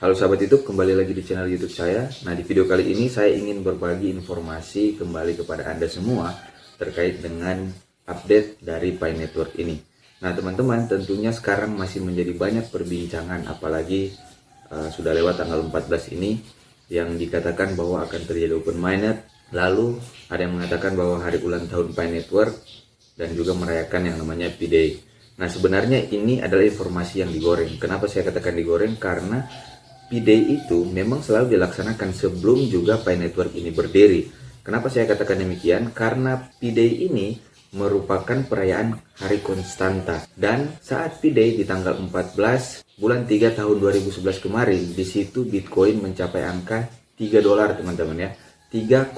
Halo sahabat YouTube, kembali lagi di channel YouTube saya. Nah, di video kali ini saya ingin berbagi informasi kembali kepada Anda semua terkait dengan update dari Pi Network ini. Nah, teman-teman, tentunya sekarang masih menjadi banyak perbincangan, apalagi sudah lewat tanggal 14 ini yang dikatakan bahwa akan terjadi open mainnet. Lalu ada yang mengatakan bahwa hari ulang tahun Pi Network dan juga merayakan yang namanya P-Day. Nah, sebenarnya ini adalah informasi yang digoreng. Kenapa saya katakan digoreng? Karena P-Day itu memang selalu dilaksanakan sebelum juga Pi Network ini berdiri. Kenapa saya katakan demikian? Karena P-Day ini merupakan perayaan hari konstanta. Dan saat P-Day di tanggal 14 bulan 3 tahun 2011 kemarin, di situ Bitcoin mencapai angka $3 teman-teman ya. 3,14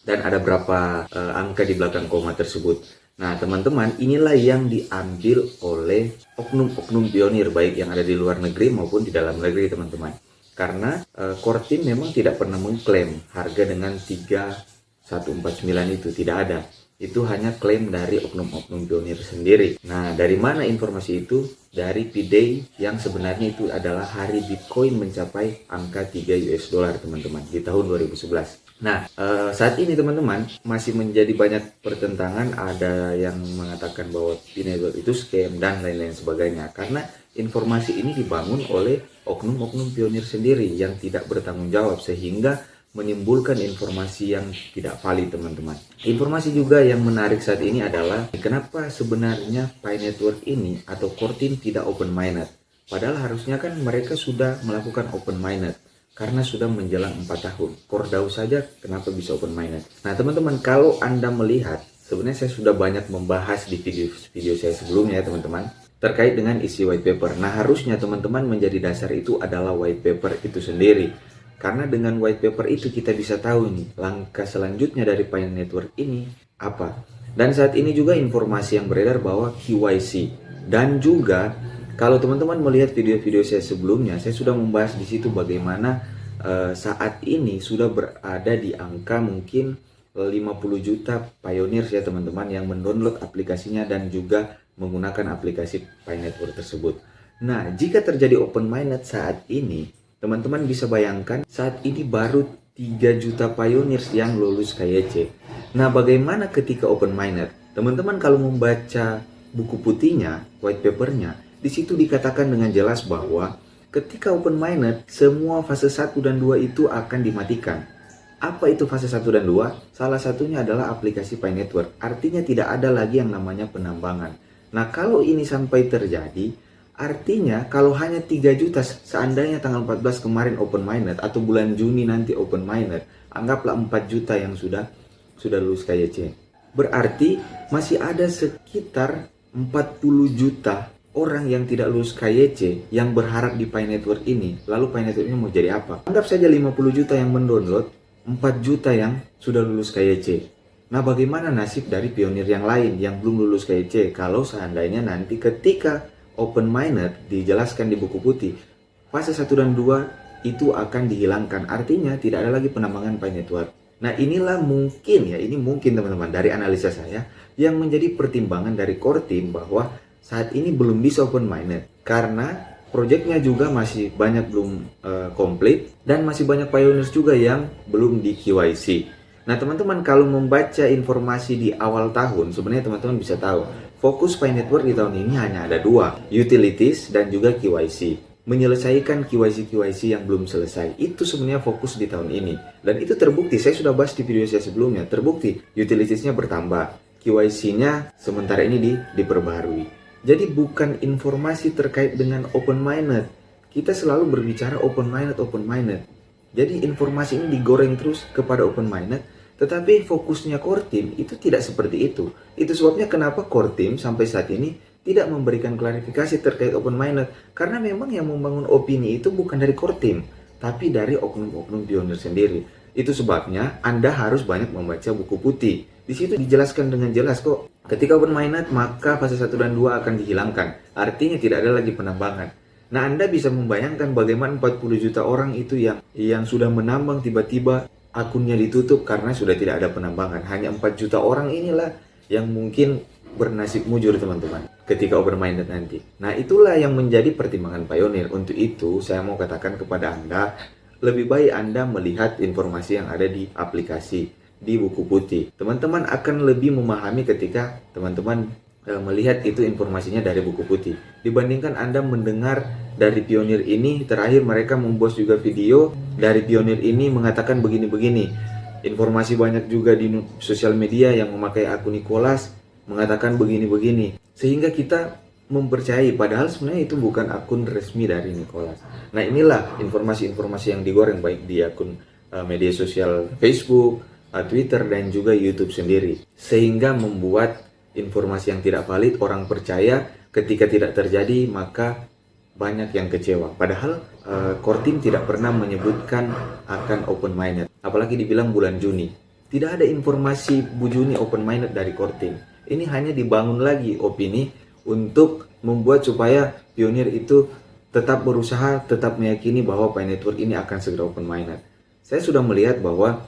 dan ada berapa angka di belakang koma tersebut. Nah, teman-teman, inilah yang diambil oleh oknum-oknum pionir baik yang ada di luar negeri maupun di dalam negeri, teman-teman. Karena core team memang tidak pernah mengklaim harga dengan 3149 itu, tidak ada. Itu hanya klaim dari oknum-oknum pionir sendiri. Nah, dari mana informasi itu? Dari P-Day yang sebenarnya itu adalah hari Bitcoin mencapai angka $3 teman-teman di tahun 2011. Nah, saat ini teman-teman masih menjadi banyak pertentangan. Ada yang mengatakan bahwa Pi Network itu scam dan lain-lain sebagainya. Karena informasi ini dibangun oleh oknum-oknum pionir sendiri yang tidak bertanggung jawab sehingga menimbulkan informasi yang tidak valid, teman-teman. Informasi juga yang menarik saat ini adalah kenapa sebenarnya Pi Network ini atau core team tidak open mainnet. Padahal harusnya kan mereka sudah melakukan open mainnet karena sudah menjelang 4 tahun. Core DAO saja kenapa bisa open mainnet. Nah, teman-teman, kalau Anda melihat, sebenarnya saya sudah banyak membahas di video saya sebelumnya ya, teman-teman, terkait dengan isi white paper. Nah, harusnya teman-teman menjadi dasar itu adalah white paper itu sendiri. Karena dengan white paper itu kita bisa tahu nih langkah selanjutnya dari Pi Network ini apa. Dan saat ini juga informasi yang beredar bahwa KYC dan juga kalau teman-teman melihat video-video saya sebelumnya, saya sudah membahas di situ bagaimana saat ini sudah berada di angka mungkin 50 juta pioneers ya teman-teman yang mendownload aplikasinya dan juga menggunakan aplikasi Pi Network tersebut. Nah, jika terjadi open mainnet saat ini, teman-teman bisa bayangkan saat ini baru 3 juta pioneers yang lulus KYC. Nah, bagaimana ketika open mainnet? Teman-teman kalau membaca buku putihnya, white papernya, di situ dikatakan dengan jelas bahwa ketika open mainnet, semua fase 1 dan 2 itu akan dimatikan. Apa itu fase 1 dan 2? Salah satunya adalah aplikasi Pi Network. Artinya tidak ada lagi yang namanya penambangan. Nah, kalau ini sampai terjadi, artinya kalau hanya 3 juta seandainya tanggal 14 kemarin open mainnet atau bulan Juni nanti open mainnet, anggaplah 4 juta yang sudah lulus KYC. Berarti masih ada sekitar 40 juta orang yang tidak lulus KYC yang berharap di Pi Network ini. Lalu Pi Network ini mau jadi apa? Anggap saja 50 juta yang mendownload, 4 juta yang sudah lulus KYC. Nah, bagaimana nasib dari pionir yang lain yang belum lulus KYC kalau seandainya nanti ketika open mainnet dijelaskan di buku putih, fase 1 dan 2 itu akan dihilangkan. Artinya tidak ada lagi penambangan Pi Network. Nah, inilah mungkin ya, ini mungkin teman-teman dari analisa saya yang menjadi pertimbangan dari core team bahwa saat ini belum bisa open mainnet karena proyeknya juga masih banyak belum komplit dan masih banyak pioneers juga yang belum di KYC. Nah, teman-teman kalau membaca informasi di awal tahun, sebenarnya teman-teman bisa tahu fokus Pi Network di tahun ini hanya ada 2, utilities dan juga KYC. Menyelesaikan KYC yang belum selesai, itu sebenarnya fokus di tahun ini. Dan itu terbukti, saya sudah bahas di video saya sebelumnya, terbukti utilitiesnya bertambah, KYC-nya sementara ini diperbaharui. Jadi bukan informasi terkait dengan open mainnet. Kita selalu berbicara open mainnet. Jadi informasi ini digoreng terus kepada open mainnet, tetapi fokusnya core team itu tidak seperti itu. Itu sebabnya kenapa core team sampai saat ini tidak memberikan klarifikasi terkait open mainnet. Karena memang yang membangun opini itu bukan dari core team, tapi dari oknum-oknum pionir sendiri. Itu sebabnya Anda harus banyak membaca buku putih. Di situ dijelaskan dengan jelas kok. Ketika open mainnet, maka fase 1 dan 2 akan dihilangkan. Artinya tidak ada lagi penambangan. Nah, Anda bisa membayangkan bagaimana 40 juta orang itu yang sudah menambang tiba-tiba akunnya ditutup karena sudah tidak ada penambangan. Hanya 4 juta orang inilah yang mungkin bernasib mujur, teman-teman. ketika open minded nanti. Nah, itulah yang menjadi pertimbangan Pioneer. Untuk itu, saya mau katakan kepada Anda, lebih baik Anda melihat informasi yang ada di aplikasi, di buku putih. Teman-teman akan lebih memahami ketika teman-teman melihat itu informasinya dari buku putih, dibandingkan Anda mendengar dari Pioneer ini. Terakhir mereka membuat juga video dari Pioneer ini mengatakan begini-begini. Informasi banyak juga di sosial media yang memakai akun Nicholas mengatakan begini-begini, sehingga kita mempercayai padahal sebenarnya itu bukan akun resmi dari Nicholas. Nah, inilah informasi-informasi yang digoreng baik di akun media sosial Facebook, Twitter, dan juga YouTube sendiri, sehingga membuat informasi yang tidak valid orang percaya. Ketika tidak terjadi maka banyak yang kecewa. Padahal core team tidak pernah menyebutkan akan open minded, apalagi dibilang bulan Juni. Tidak ada informasi Bu Juni open minded dari core team. Ini hanya dibangun lagi opini untuk membuat supaya Pioneer itu tetap berusaha, tetap meyakini bahwa Pi Network ini akan segera open minded. Saya sudah melihat bahwa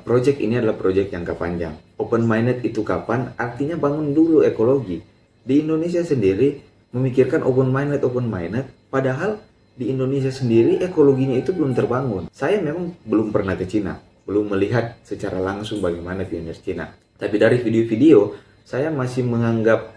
project ini adalah project jangka panjang. Open minded itu kapan? Artinya bangun dulu ekologi. Di Indonesia sendiri memikirkan open minded, padahal di Indonesia sendiri ekologinya itu belum terbangun. Saya memang belum pernah ke Cina, belum melihat secara langsung bagaimana Pioneer Cina. Tapi dari video-video, saya masih menganggap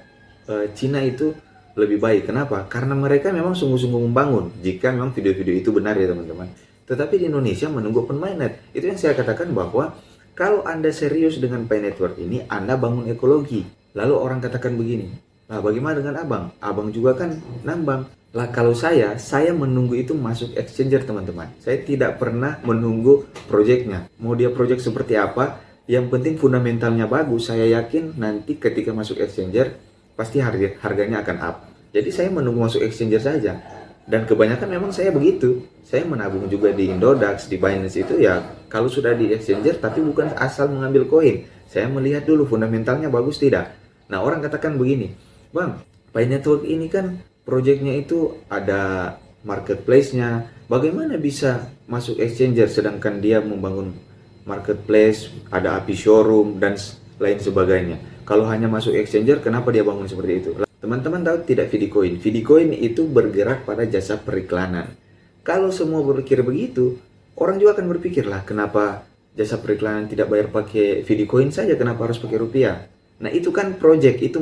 Cina itu lebih baik. Kenapa? Karena mereka memang sungguh-sungguh membangun, jika memang video-video itu benar ya teman-teman. Tetapi di Indonesia menunggu open minded. Itu yang saya katakan bahwa kalau Anda serius dengan Pi Network ini, Anda bangun ekologi. Lalu orang katakan begini, nah bagaimana dengan abang? Abang juga kan nambang. Lah kalau saya menunggu itu masuk exchanger teman-teman. Saya tidak pernah menunggu projectnya. Mau dia project seperti apa, yang penting fundamentalnya bagus. Saya yakin nanti ketika masuk exchanger, pasti harganya akan up. Jadi saya menunggu masuk exchanger saja. Dan kebanyakan memang saya begitu. Saya menabung juga di Indodax, di Binance itu ya kalau sudah di exchanger, tapi bukan asal mengambil koin. Saya melihat dulu fundamentalnya bagus tidak. Nah orang katakan begini, Bang, Pi Network ini kan projectnya itu ada marketplace-nya. Bagaimana bisa masuk exchanger sedangkan dia membangun marketplace, ada API showroom, dan lain sebagainya. Kalau hanya masuk exchanger, kenapa dia bangun seperti itu? Teman-teman tahu tidak Fidicoin? Fidicoin itu bergerak pada jasa periklanan. Kalau semua berpikir begitu, orang juga akan berpikir lah, kenapa jasa periklanan tidak bayar pakai Fidicoin saja, kenapa harus pakai rupiah? Nah itu kan project, itu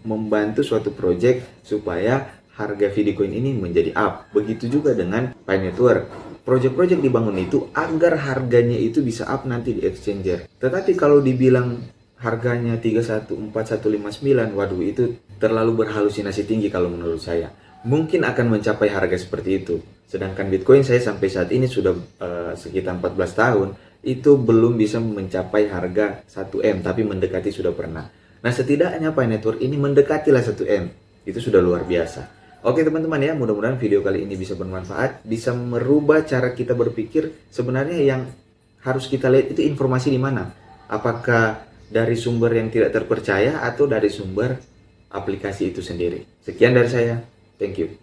membantu suatu project supaya harga Fidicoin ini menjadi up. Begitu juga dengan Pi Network. Project-project dibangun itu agar harganya itu bisa up nanti di exchanger. Tetapi kalau dibilang harganya 314159, waduh itu terlalu berhalusinasi tinggi kalau menurut saya. Mungkin akan mencapai harga seperti itu. Sedangkan Bitcoin saya sampai saat ini sudah sekitar 14 tahun, itu belum bisa mencapai harga 1M, tapi mendekati sudah pernah. Nah setidaknya Pi Network ini mendekatilah 1M. Itu sudah luar biasa. Oke teman-teman ya, mudah-mudahan video kali ini bisa bermanfaat, bisa merubah cara kita berpikir. Sebenarnya yang harus kita lihat itu informasi di mana. Apakah dari sumber yang tidak terpercaya atau dari sumber aplikasi itu sendiri. Sekian dari saya. Thank you.